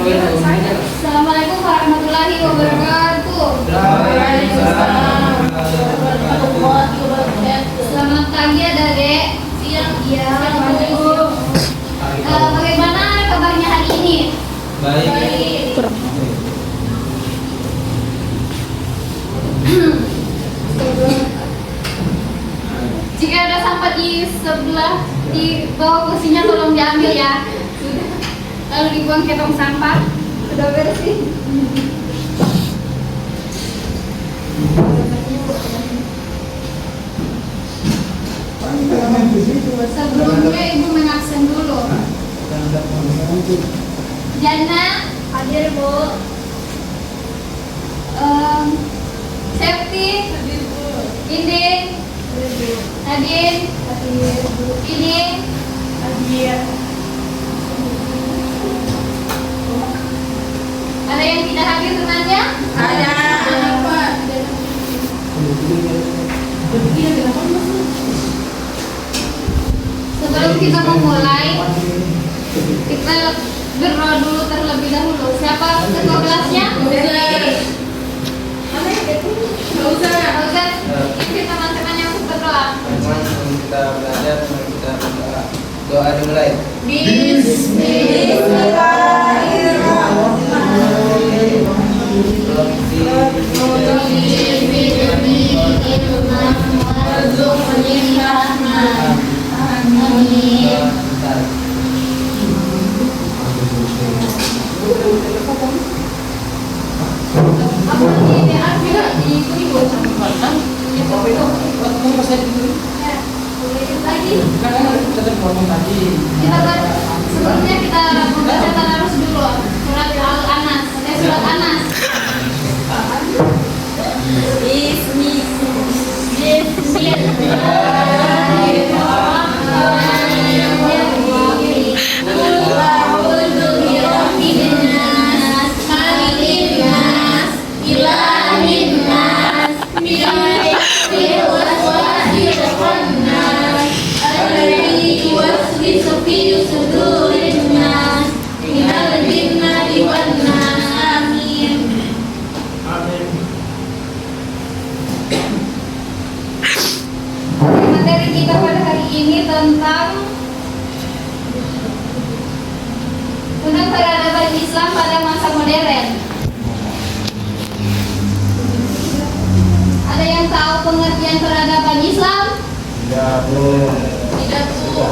Assalamualaikum warahmatullahi wabarakatuh. Selamat pagi adik-adik. Siang. Iya. Bagaimana kabarnya hari ini? Baik. Jika ada sampah di sebelah di bawah kursinya tolong diambil ya. Sudah. Lalu dibuang ke tong sampah. Sudah bersih. Sebelumnya ibu mengabsen dulu. Jana hadir bu. Septi Inding Nadine Inding hadir. Ada yang tidak hadir temannya? Ada. Sebelum kita memulai, kita berdoa dulu terlebih dahulu. Siapa ketua kelasnya? Ustaz, ini teman-teman yang berdoa. Sebelum kita belajar, mari kita berdoa. Doa dimulai. Sebelumnya kita membaca tadarus dulu surat Al-Anas, surat Anas. Materi kita pada hari ini tentang peradaban Islam pada masa modern. Ada yang tahu pengertian peradaban Islam? Tidak, Bu. Tidak, Bu.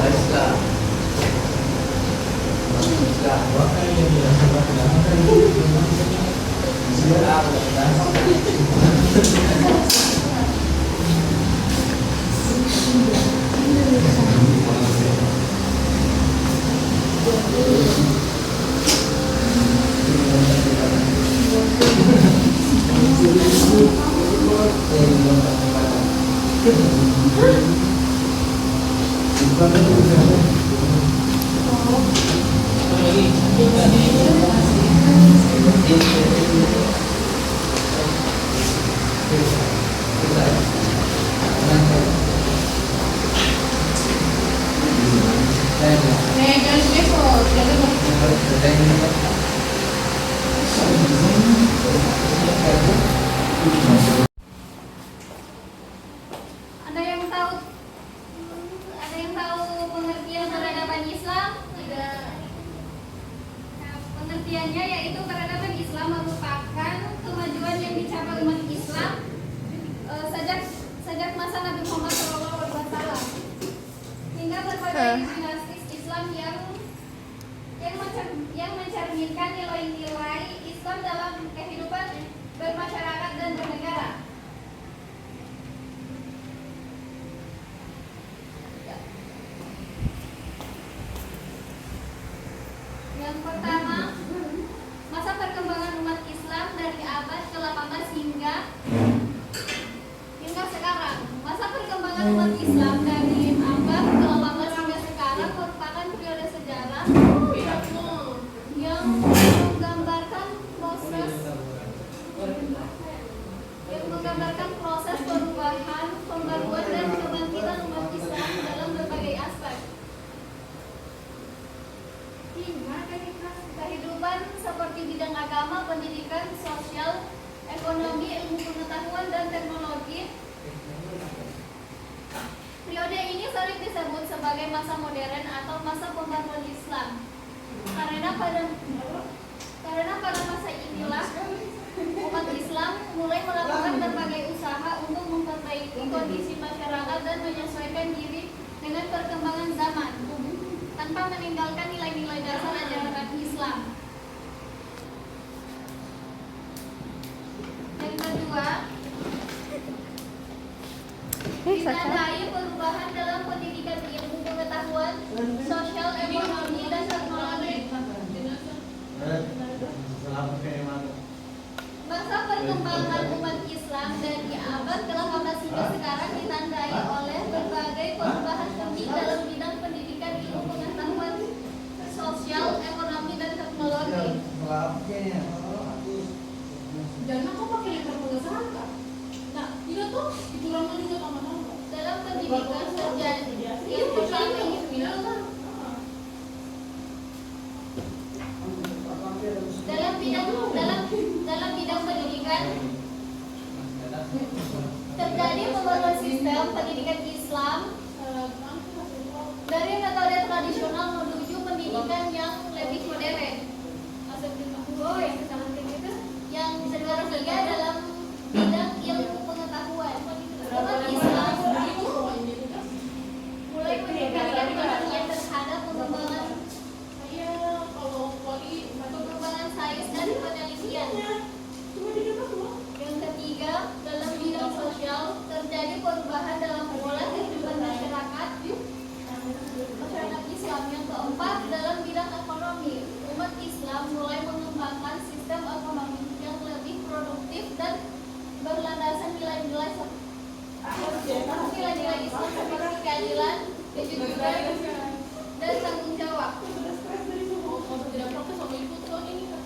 Ada yang tahu pengertian peradaban Islam? Tidak. Nah, pengertiannya yaitu peradaban Islam merupakan kemajuan yang dicapai umat Islam sejak masa Nabi Muhammad SAW hingga berbagai dinasti Islam yang mencerminkan nilai-nilai Islam dalam kehidupan bermasyarakat dan bernegara. Yang pertama, masa perkembangan umat Islam dari abad ke-18 hingga sekarang. Masa perkembangan umat Islam dari abad ke-18 hingga sekarang merupakan periode sejarah yang menggambarkan proses perubahan, pembaruan dan kebangkitan umat Islam dalam berbagai aspek. Ini kehidupan seperti bidang agama, pendidikan, sosial, ekonomi, ilmu pengetahuan, dan teknologi. Periode ini sering disebut sebagai masa modern atau masa pembaruan Islam. Karena pada masa inilah umat Islam mulai melakukan berbagai usaha untuk memperbaiki kondisi masyarakat dan menyesuaikan diri dengan perkembangan zaman tanpa meninggalkan nilai-nilai dasar ajaran Islam. Yang kedua, ditandai perubahan dalam pendidikan ilmu pengetahuan, sosial, ekonomi, dan teknologi. Masa perkembangan umat Islam dari abad ke-18 hingga sekarang ditandai oleh berbagai perubahan penting dalam bidang pendidikan ilmu pengetahuan, sosial, ekonomi, dan teknologi. Jangan kok pakai lempar pengesahan kan? Nah, iya tuh dikurangan juga sama-sama. Dalam pendidikan terjadi Iya, pertama ini seminar kan? dalam bidang pendidikan terjadi pembaruan sistem pendidikan Islam dari metode tradisional menuju pendidikan yang lebih modern. Yang ketiga dalam bidang ilmu pengetahuan, umat Islam mulai meningkatkan perhatian terhadap pengembangan sains dan penelitian. Yang ketiga, dalam bidang sosial terjadi perubahan dalam pola kehidupan masyarakat Islam. Yang keempat, dalam bidang ekonomi, umat Islam mulai mengembangkan sistem ekonomi yang lebih produktif dan berlandaskan nilai-nilai Islam seperti keadilan, kejujuran, dan tanggung jawab. Tidak protes sama ibu tuh ini kan?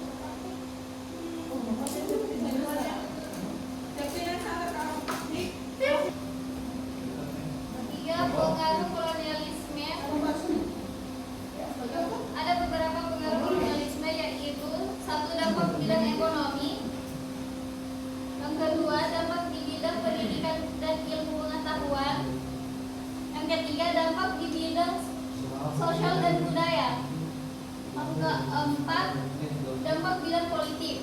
Tiga, pengaruh kolonialisme. Ada beberapa pengaruh kolonialisme, yaitu satu, dampak bidang ekonomi. Yang kedua, dampak di bidang pendidikan dan ilmu pengetahuan. Yang ketiga, dampak di bidang sosial dan budaya. Yang keempat, dampak bidang politik.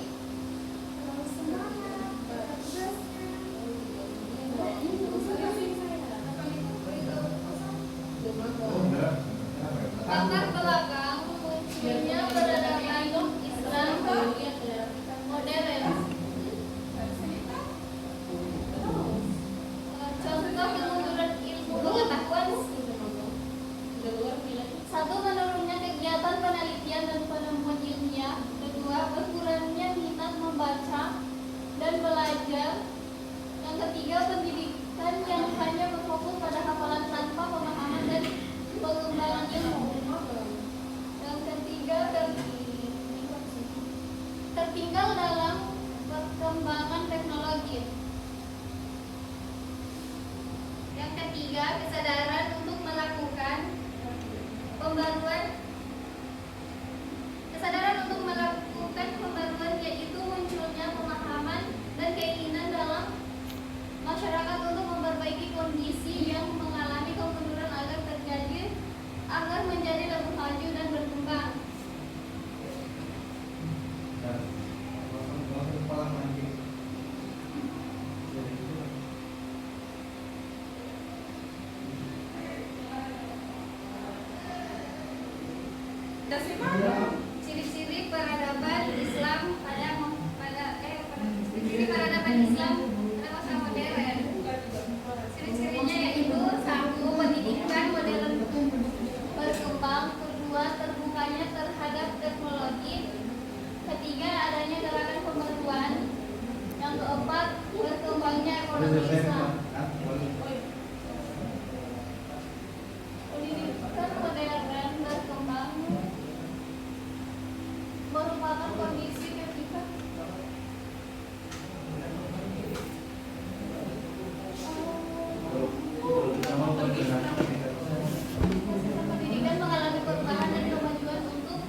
Latar belakang munculnya peradaban Islam modern. Contoh kemunduran ilmu pengetahuan. Satu, menurunnya kegiatan penelitian dan penemuan ilmiah. Kedua, berkurangnya minat membaca dan belajar. Yang ketiga, pendidikan yang hanya berfokus pada hafalan tanpa pemahaman dan pengembangan ilmu. Yang ketiga, tertinggal dalam perkembangan teknologi. Yang ketiga, kesadaran untuk melakukan pembaruan, yaitu munculnya pemahaman dan keinginan dalam masyarakat untuk memperbaiki kondisi yang mengalami kemunduran agar menjadi lebih maju dan berkembang. Ciri-ciri peradaban Islam pada masa modern. Ciri-cirinya yaitu satu, pendidikan modern berkembang. Kedua, terbukanya terhadap teknologi. Ketiga, adanya gerakan pembaruan. Yang keempat, berkembangnya ekonomi Islam. Pendidikan modern berkembang merupakan kondisi ketika pendidikan mengalami perubahan dan kemajuan untuk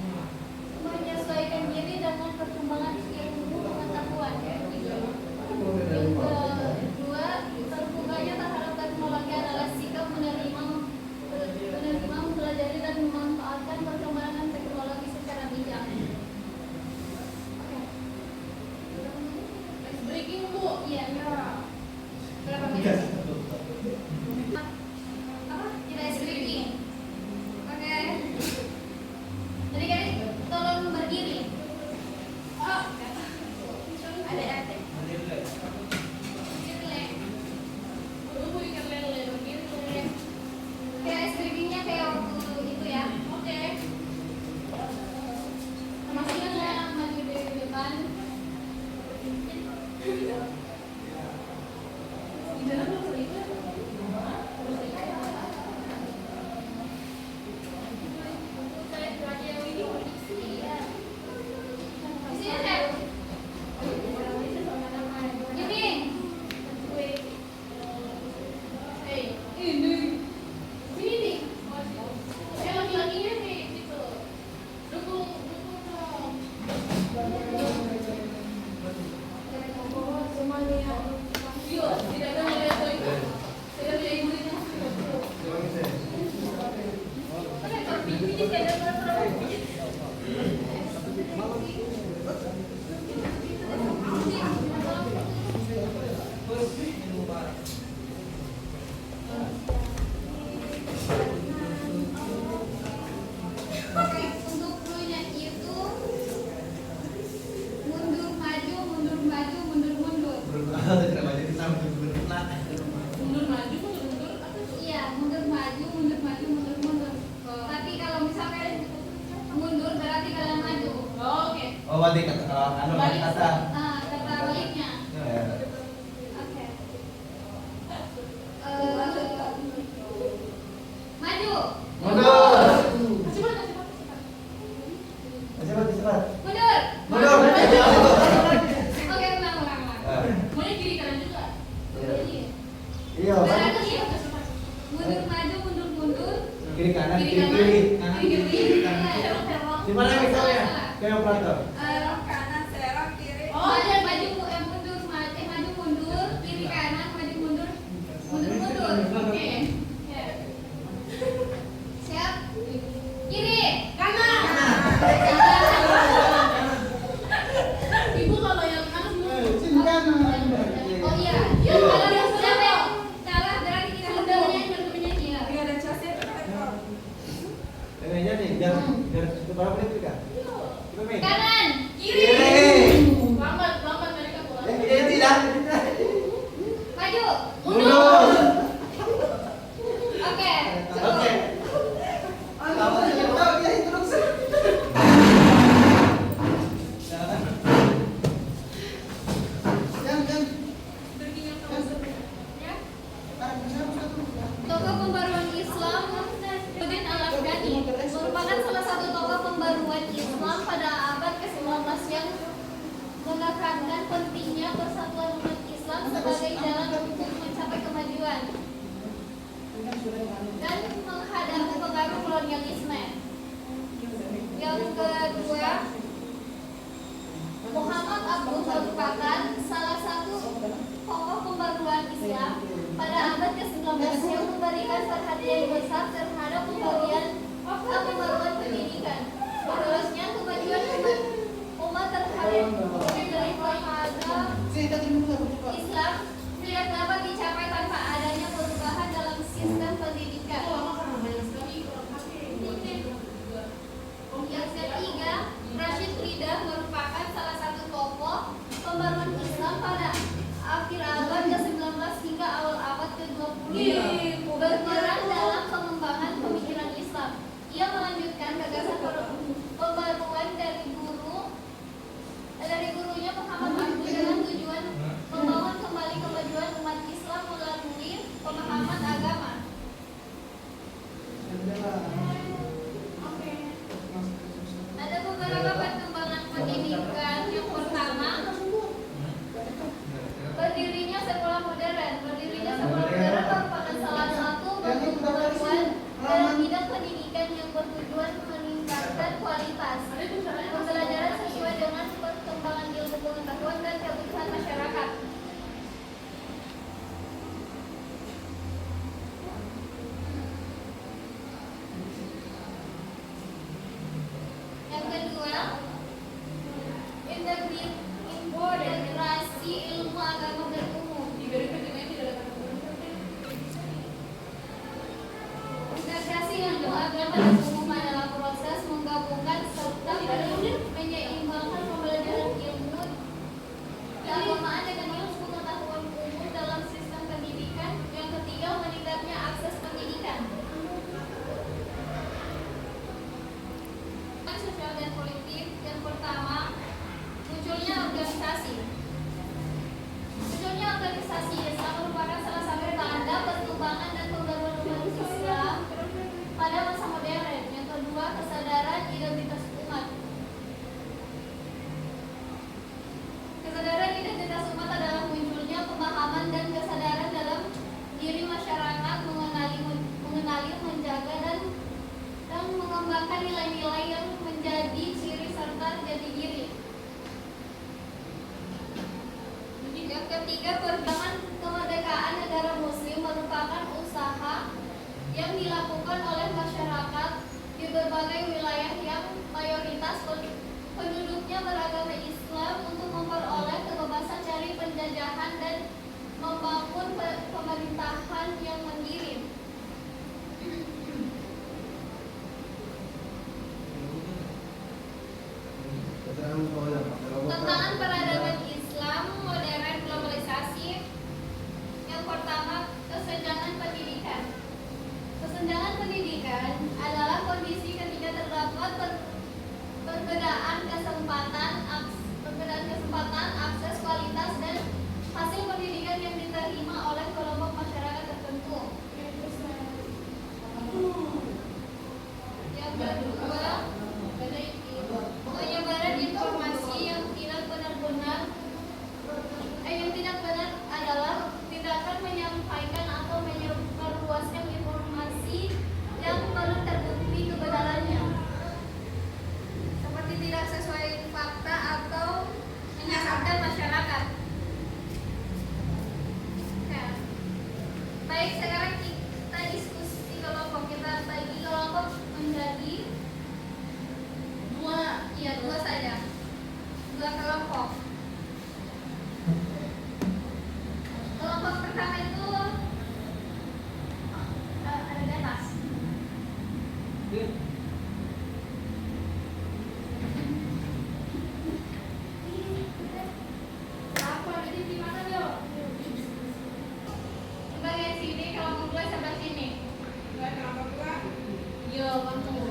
di kata anu kata. Kata baliknya. Ya. Oke. Maju. Mundur. Cepat. Cepat. Mundur. Mundur. Oke, ulang. Mulai kiri kanan juga. Iya. Berarti mundur. Kiri kanan, Kiri kiri kanan. kiri. Kiri kanan. Di mana misalnya? Kayak operator. Kanan, serong, kiri. Maju mundur, kiri kanan, maju mundur. Oke. Ya. Siap? Kiri. Kanan. Ibu kalau yang kanan Oh iya. Iya. Kalau yang siapa yang salah berarti kita mundur. Iya. Biar ada casnya tetap. Pengennya nih, biar berapa menit juga? Berapa menit? Kanan. kiri. Kiri. Lambat mereka pulang. Tidak. Maju. Mundur. Oke. Oke. Ya. Tokoh pembaruan Islam Nurdin Al-Afghani merupakan salah satu tokoh pembaruan Islam pada abad ke-19 yang menekankan pentingnya persatuan umat Islam sebagai jalan untuk mencapai kemajuan dan menghadapi pengaruh kolonialisme. Yang kedua, Muhammad Abduh merupakan salah satu tokoh pembaruan Islam pada abad ke-19 yang memberikan perhatian besar terhadap pembaruan pendidikan. Menurutnya kemajuan umat terhadap dari pada Islam tidak dapat dicapai tanpa adanya perubahan dalam sistem pendidikan. Yang ketiga, Rashid Rida merupakan salah satu tokoh pembaruan Islam pada akhir abad ke-19 hingga awal abad ke-20 berperan dalam pengembangan pemikiran Islam. Ia melanjutkan gagasan pembaruan dari gurunya Muhammad Abduh dengan tujuan membangun kembali kemajuan umat Islam dua kelompok. Kelompok pertama itu ada di atas. Apa jadi di mana yo? Bagian sini kelompok dua sebelah sini. Dua kelompok dua. Yo, kamu.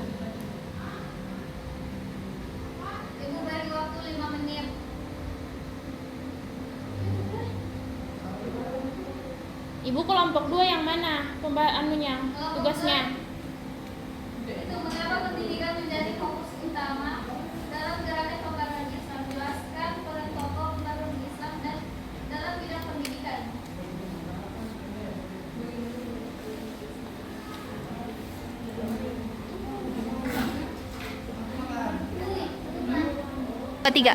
Ibu beri waktu 5 menit. Ibu kelompok 2 yang mana? Anunya, tugasnya. Itu mengapa pendidikan menjadi fokus utama dalam gerakan pembaruan Islam. Jelaskan peran tokoh pembaruan Islam dan dalam bidang pendidikan. Ketiga.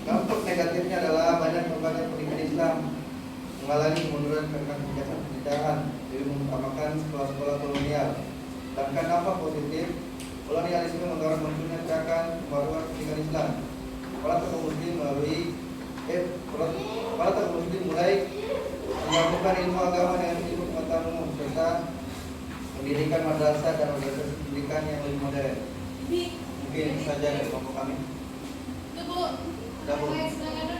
Dampak negatifnya adalah banyak lembaga pendidikan Islam mengalami kemunduran karena kebijakan pendidikan, lebih mengutamakan sekolah-sekolah kolonial. Sedangkan dampak positif, kolonialisme mendorong munculnya gerakan pembaruan pendidikan Islam. Para tokoh muslim mulai menyambungkan ilmu agama dengan ilmu pengetahuan umum serta pendidikan madrasah dan organisasi pendidikan yang lebih modern. Mungkin saja dari kelompok kami. Itu Bu. Udah, Bu. Baik, silakan.